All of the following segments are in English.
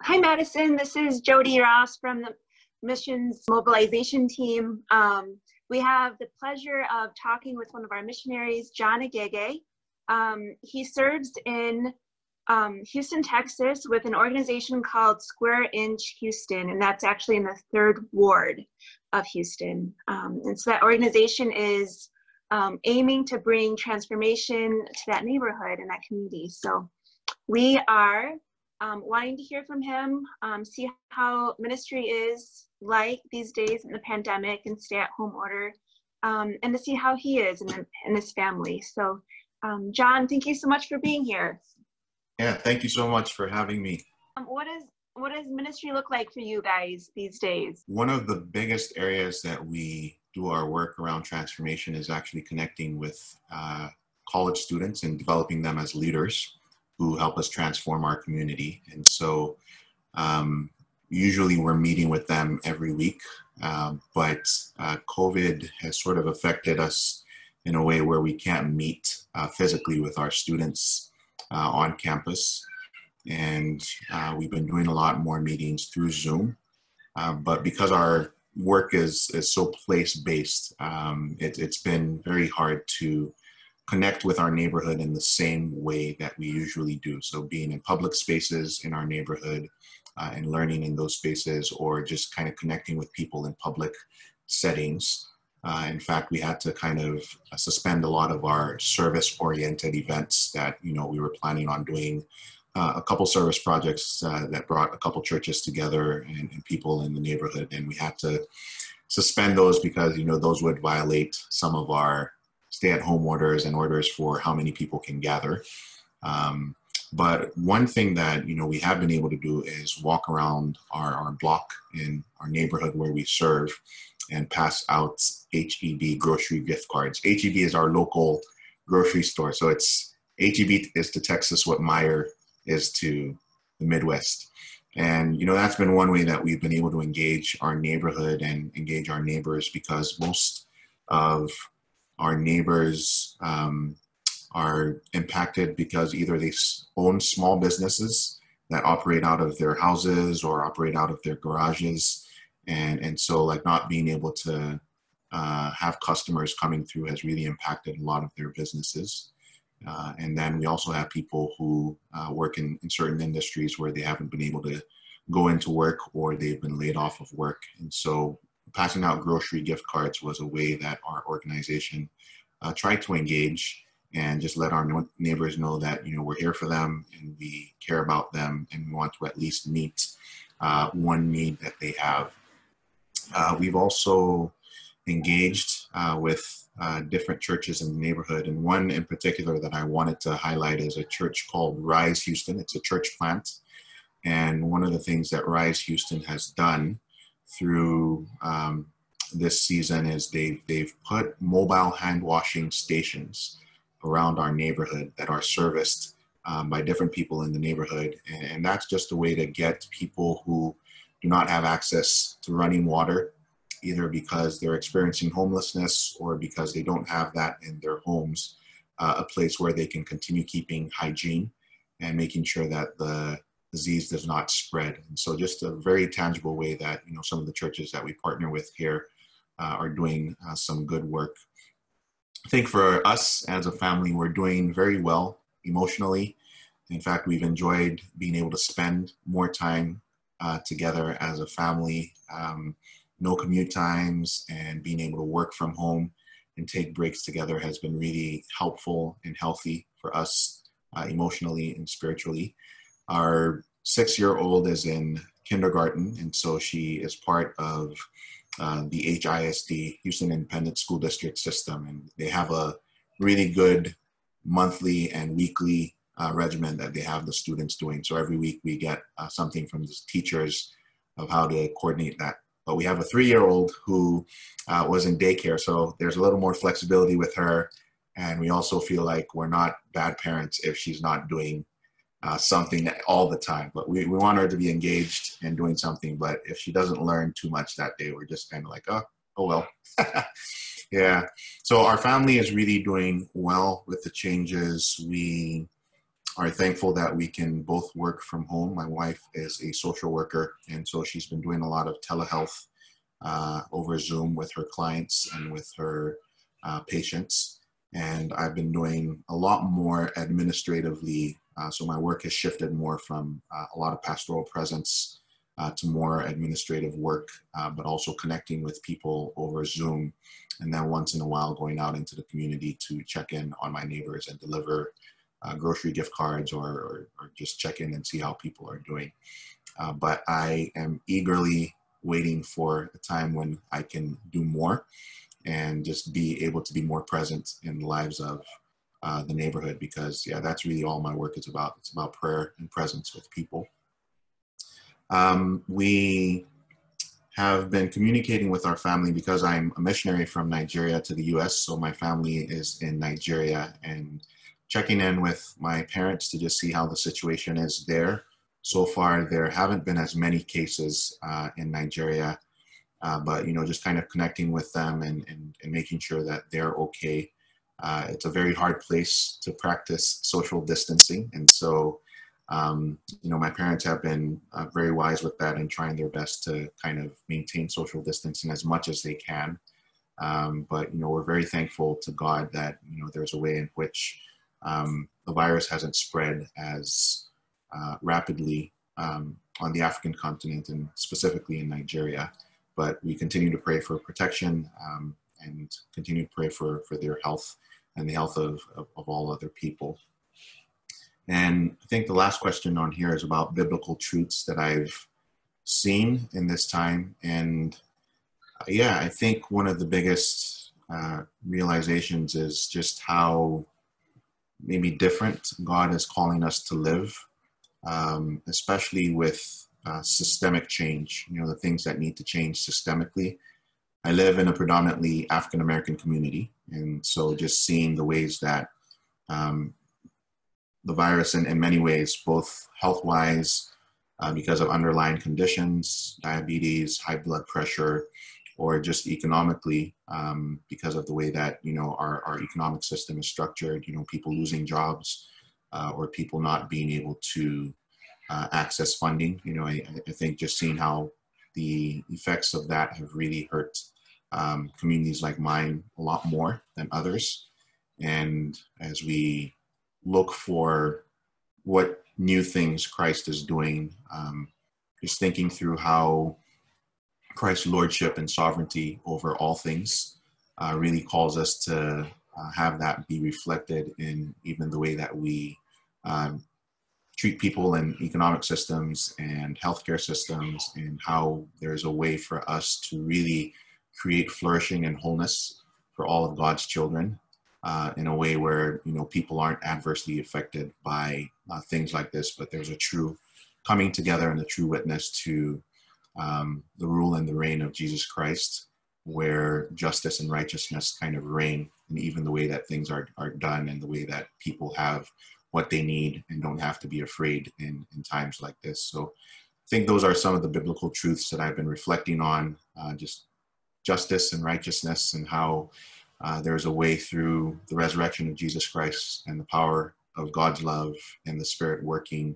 Hi, Madison. This is Jody Ross from the Missions Mobilization Team. We have the pleasure of talking with one of our missionaries, John Eigege. He serves in Houston, Texas with an organization called Square Inch Houston, and that's actually in the 3rd Ward of Houston. And so that organization is aiming to bring transformation to that neighborhood and that community. So we are wanting to hear from him, see how ministry is like these days in the pandemic and stay-at-home order, and to see how he is and his family. So, John, thank you so much for being here. Yeah, thank you so much for having me. What does ministry look like for you guys these days? One of the biggest areas that we do our work around transformation is actually connecting with college students and developing them as leaders who help us transform our community. And so usually we're meeting with them every week, but COVID has sort of affected us in a way where we can't meet physically with our students on campus. And we've been doing a lot more meetings through Zoom, but because our work is so place-based, it's been very hard to connect with our neighborhood in the same way that we usually do. So being in public spaces in our neighborhood and learning in those spaces, or just kind of connecting with people in public settings. In fact, we had to kind of suspend a lot of our service-oriented events that we were planning on doing. A couple service projects that brought a couple churches together and people in the neighborhood, and we had to suspend those because those would violate some of our stay-at-home orders and orders for how many people can gather. But one thing that we have been able to do is walk around our block in our neighborhood where we serve and pass out HEB grocery gift cards. HEB is our local grocery store. So HEB is to Texas what Meijer is to the Midwest. And that's been one way that we've been able to engage our neighborhood and engage our neighbors, because most of our neighbors are impacted because either they own small businesses that operate out of their houses or operate out of their garages. And so like not being able to have customers coming through has really impacted a lot of their businesses. And then we also have people who work in certain industries where they haven't been able to go into work or they've been laid off of work. And so passing out grocery gift cards was a way that our organization tried to engage and just let our neighbors know that we're here for them and we care about them and we want to at least meet one need that they have. We've also engaged with different churches in the neighborhood, and one in particular that I wanted to highlight is a church called Rise Houston. It's a church plant, and one of the things that Rise Houston has done through this season is they've put mobile hand washing stations around our neighborhood that are serviced by different people in the neighborhood, and that's just a way to get people who do not have access to running water, either because they're experiencing homelessness or because they don't have that in their homes, a place where they can continue keeping hygiene and making sure that the disease does not spread. And so just a very tangible way that some of the churches that we partner with here are doing some good work. I think for us as a family, we're doing very well emotionally. In fact, we've enjoyed being able to spend more time together as a family, no commute times, and being able to work from home and take breaks together has been really helpful and healthy for us emotionally and spiritually. Our 6-year-old is in kindergarten, and so she is part of the HISD, Houston Independent School District system, and they have a really good monthly and weekly regimen that they have the students doing. So every week we get something from the teachers of how to coordinate that. But we have a 3-year-old who was in daycare, so there's a little more flexibility with her. And we also feel like we're not bad parents if she's not doing something all the time. But we want her to be engaged and doing something. But if she doesn't learn too much that day, we're just kind of like, oh well. Yeah. So our family is really doing well with the changes. We are thankful that we can both work from home. My wife is a social worker, and so she's been doing a lot of telehealth over Zoom with her clients and with her patients. And I've been doing a lot more administratively. So my work has shifted more from a lot of pastoral presence to more administrative work, but also connecting with people over Zoom. And then once in a while going out into the community to check in on my neighbors and deliver grocery gift cards or just check in and see how people are doing. But I am eagerly waiting for a time when I can do more and just be able to be more present in the lives of the neighborhood, because yeah, that's really all my work is about. It's about prayer and presence with people. We have been communicating with our family because I'm a missionary from Nigeria to the US. So my family is in Nigeria, and checking in with my parents to just see how the situation is there. So far, there haven't been as many cases in Nigeria, but just kind of connecting with them and making sure that they're okay. It's a very hard place to practice social distancing, and so my parents have been very wise with that and trying their best to kind of maintain social distancing as much as they can. But we're very thankful to God that there's a way in which the virus hasn't spread as rapidly on the African continent and specifically in Nigeria. But we continue to pray for protection and continue to pray for their health and the health of all other people. And I think the last question on here is about biblical truths that I've seen in this time. And yeah, I think one of the biggest realizations is just how maybe different God is calling us to live, especially with systemic change, the things that need to change systemically. I live in a predominantly African-American community, and so just seeing the ways that the virus in many ways, both health-wise, because of underlying conditions, diabetes, high blood pressure, or just economically, because of the way that, our economic system is structured, people losing jobs or people not being able to access funding. I think just seeing how the effects of that have really hurt communities like mine a lot more than others. And as we look for what new things Christ is doing, just thinking through how Christ's lordship and sovereignty over all things really calls us to have that be reflected in even the way that we treat people in economic systems and healthcare systems, and how there's a way for us to really create flourishing and wholeness for all of God's children in a way where, people aren't adversely affected by things like this, but there's a true coming together and a true witness to the rule and the reign of Jesus Christ, where justice and righteousness kind of reign, and even the way that things are done and the way that people have what they need and don't have to be afraid in times like this. So I think those are some of the biblical truths that I've been reflecting on, just justice and righteousness, and how there's a way through the resurrection of Jesus Christ and the power of God's love and the Spirit working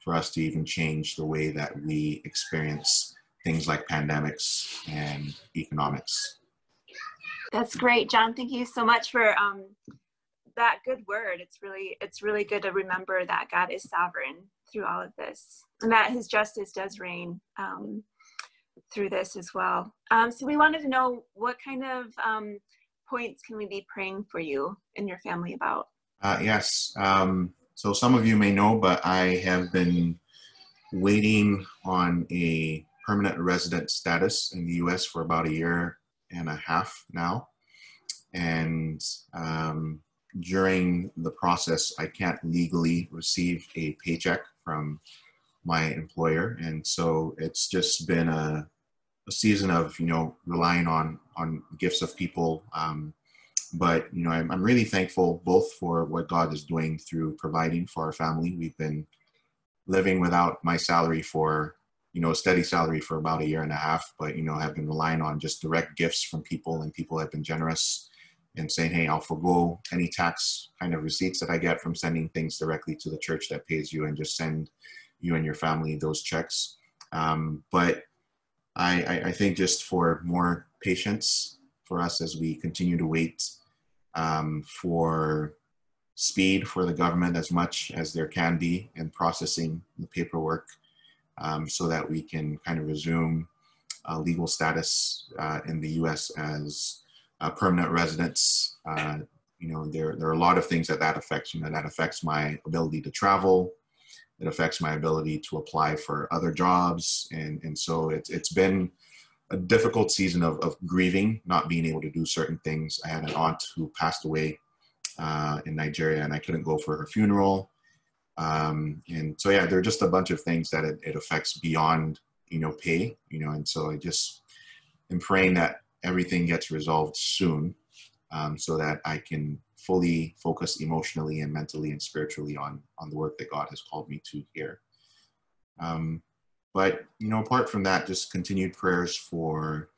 for us to even change the way that we experience things like pandemics and economics. That's great, John. Thank you so much for that good word. It's really good to remember that God is sovereign through all of this, and that his justice does reign through this as well. So we wanted to know, what kind of points can we be praying for you and your family about? Yes. So some of you may know, but I have been waiting on a permanent resident status in the US for about 1.5 years now. And during the process, I can't legally receive a paycheck from my employer. And so it's just been a season of, relying on gifts of people. But, I'm really thankful both for what God is doing through providing for our family. We've been living without my salary for, a steady salary for about 1.5 years, but, have been relying on just direct gifts from people, and people have been generous and saying, hey, I'll forgo any tax kind of receipts that I get from sending things directly to the church that pays you and just send you and your family those checks. But I think just for more patience for us as we continue to wait for speed for the government as much as there can be in processing the paperwork, so that we can kind of resume legal status in the U.S. as permanent residents. There are a lot of things that affects. That affects my ability to travel. It affects my ability to apply for other jobs. And so it's been a difficult season of grieving, not being able to do certain things. I had an aunt who passed away in Nigeria, and I couldn't go for her funeral. And so, yeah, there are just a bunch of things that it affects beyond, pay, and so I just am praying that everything gets resolved soon, so that I can fully focus emotionally and mentally and spiritually on the work that God has called me to here. But, apart from that, just continued prayers for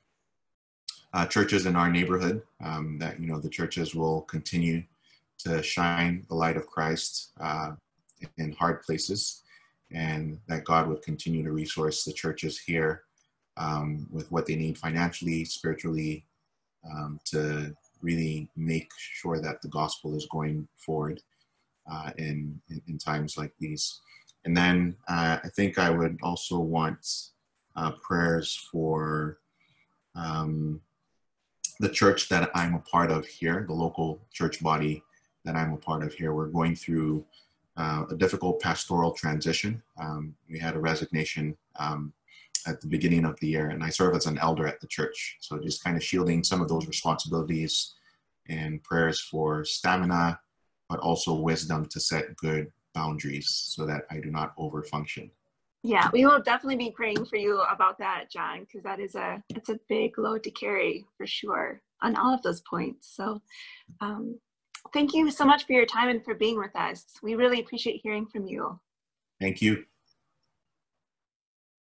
churches in our neighborhood, that, the churches will continue to shine the light of Christ in hard places, and that God would continue to resource the churches here with what they need financially, spiritually, to really make sure that the gospel is going forward in times like these. And then I think I would also want prayers for the church that I'm a part of here, the local church body that I'm a part of here. We're going through a difficult pastoral transition. We had a resignation at the beginning of the year, and I serve as an elder at the church. So just kind of shielding some of those responsibilities, and prayers for stamina, but also wisdom to set good boundaries so that I do not overfunction. Yeah, we will definitely be praying for you about that, John, because it's a big load to carry for sure on all of those points. So thank you so much for your time and for being with us. We really appreciate hearing from you. Thank you.